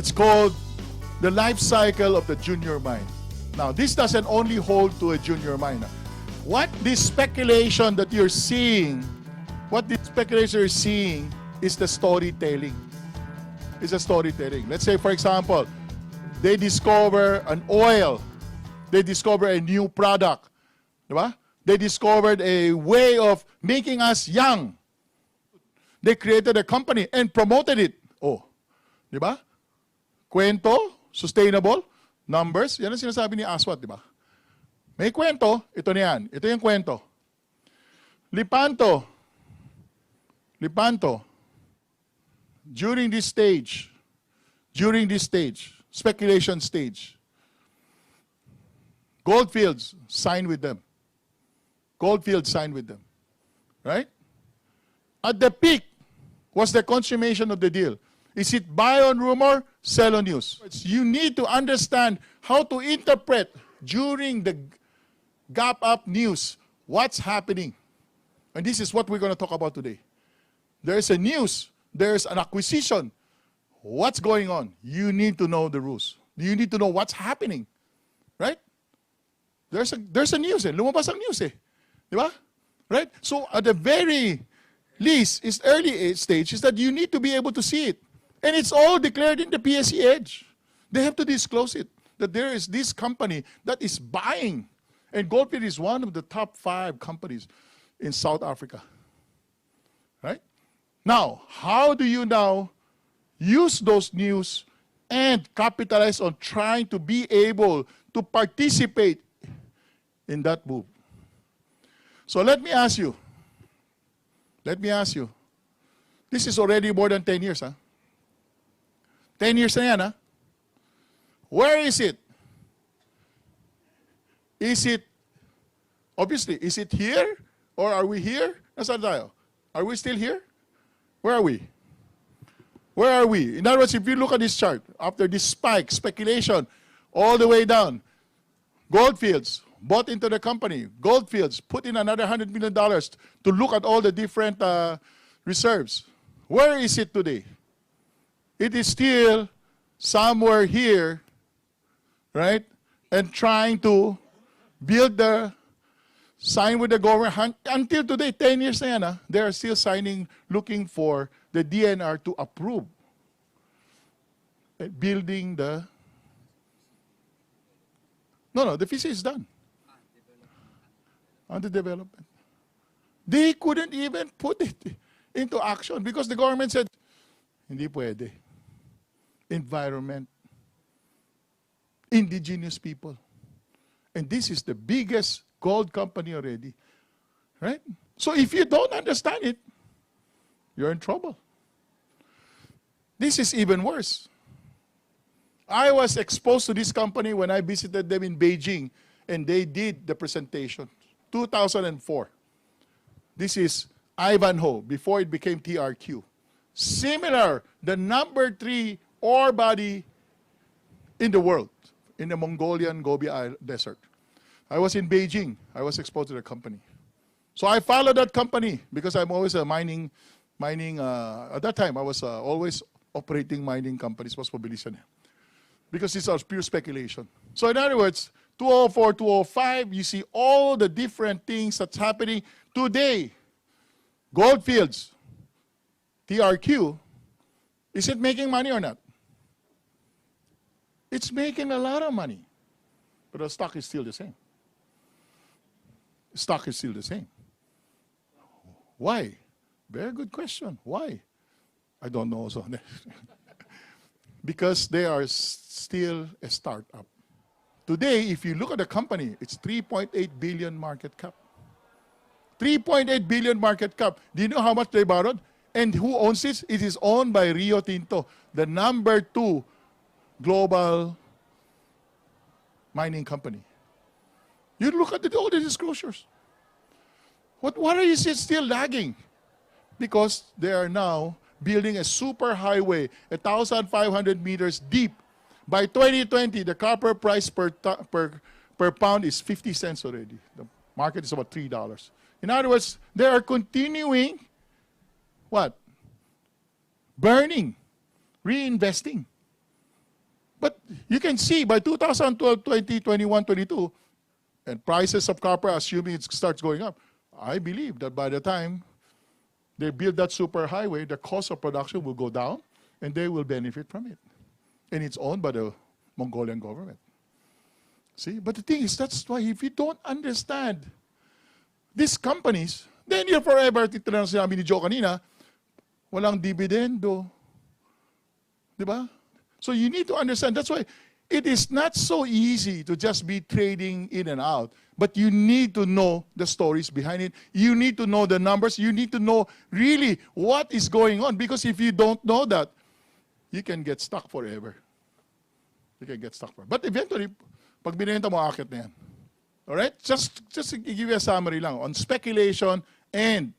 It's called the life cycle of the junior mine. Now, this doesn't only hold to a junior mine. What this speculation that you're seeing, is the storytelling. It's a storytelling. Let's say, for example, they discover an oil. They discover a new product. Diba? They discovered a way of making us young. They created a company and promoted it. Oh, diba? Kwento, sustainable, numbers. Yan ang sinasabi ni Aswat, diba? May kwento, ito na yan. Ito yung kwento. Lipanto, during this stage, speculation stage, Goldfields signed with them. Right? At the peak was the consummation of the deal. Is it buy on rumor, sell on news? You need to understand how to interpret during the gap up news what's happening. And this is what we're going to talk about today. There's a news, there's an acquisition. What's going on? You need to know the rules. You need to know what's happening. Right? There's a news eh. Lumabas ang news eh. Di ba? Right? So at the very least, is early stage, is that you need to be able to see it. And it's all declared in the PSE Edge. They have to disclose it, that there is this company that is buying. And Goldfield is one of the top 5 companies in South Africa. Right? Now, how do you now use those news and capitalize on trying to be able to participate in that move? So let me ask you. This is already more than 10 years, huh? 10 years na yan, huh? Where is it? Obviously, is it here? Or are we here? Nasaan tayo? Are we still here? Where are we? In other words, if you look at this chart, after this spike, speculation, all the way down, Goldfields bought into the company. Goldfields put in another $100 million to look at all the different reserves. Where is it today? It is still somewhere here, right? And trying to build sign with the government. Until today, 10 years na yan, huh? They are still signing, looking for the DNR to approve building the... No, the visa is done. Under development. They couldn't even put it into action because the government said, hindi pwede. Environment. Indigenous people. And this is the biggest gold company already. Right? So if you don't understand it, you're in trouble. This is even worse. I was exposed to this company when I visited them in Beijing, and they did the presentation. 2004. This is Ivanhoe, before it became TRQ. Similar, the number 3 ore body in the world, in the Mongolian Gobi Desert. I was in Beijing. I was exposed to the company. So I followed that company because I'm always a mining, at that time I was always operating mining companies, was Mobilisan. Because this was pure speculation. So in other words, 2004, 2005, you see all the different things that's happening today. Goldfields, TRQ, is it making money or not? It's making a lot of money. But the stock is still the same. Why? Very good question. Why? I don't know also. Because they are still a startup. Today, if you look at the company, it's 3.8 billion market cap. 3.8 billion market cap. Do you know how much they borrowed? And who owns it? It is owned by Rio Tinto, the number 2 global mining company. You look at all the disclosures. What are you still lagging? Because they are now building a super highway, 1,500 meters deep. By 2020, the copper price per pound is 50 cents already. The market is about $3. In other words, they are continuing what? Burning, reinvesting. But you can see by 2012, 20, 21, 22, and prices of copper, assuming it starts going up, I believe that by the time they build that superhighway, the cost of production will go down, and they will benefit from it. And it's owned by the Mongolian government. See? But the thing is, that's why if you don't understand these companies, then you're forever, tito na sinabi ni Joe kanina, walang dividendo. Diba? So you need to understand. That's why it is not so easy to just be trading in and out. But you need to know the stories behind it. You need to know the numbers. You need to know really what is going on. Because if you don't know that, you can get stuck forever. You can get stuck forever. But eventually, pag binenta mo, akit na yan. Alright? Just to give you a summary lang. On speculation and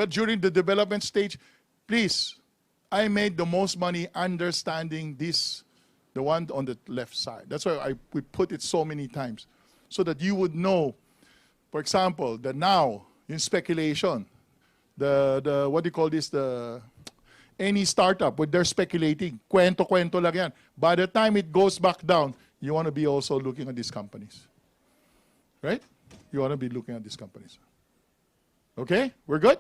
during the development stage, please, I made the most money understanding this, the one on the left side. That's why we put it so many times. So that you would know, for example, that now, in speculation, the what do you call this, any startup, when they're speculating, kwento lang yan. By the time it goes back down, you want to be also looking at these companies. Right? You want to be looking at these companies. Okay? We're good?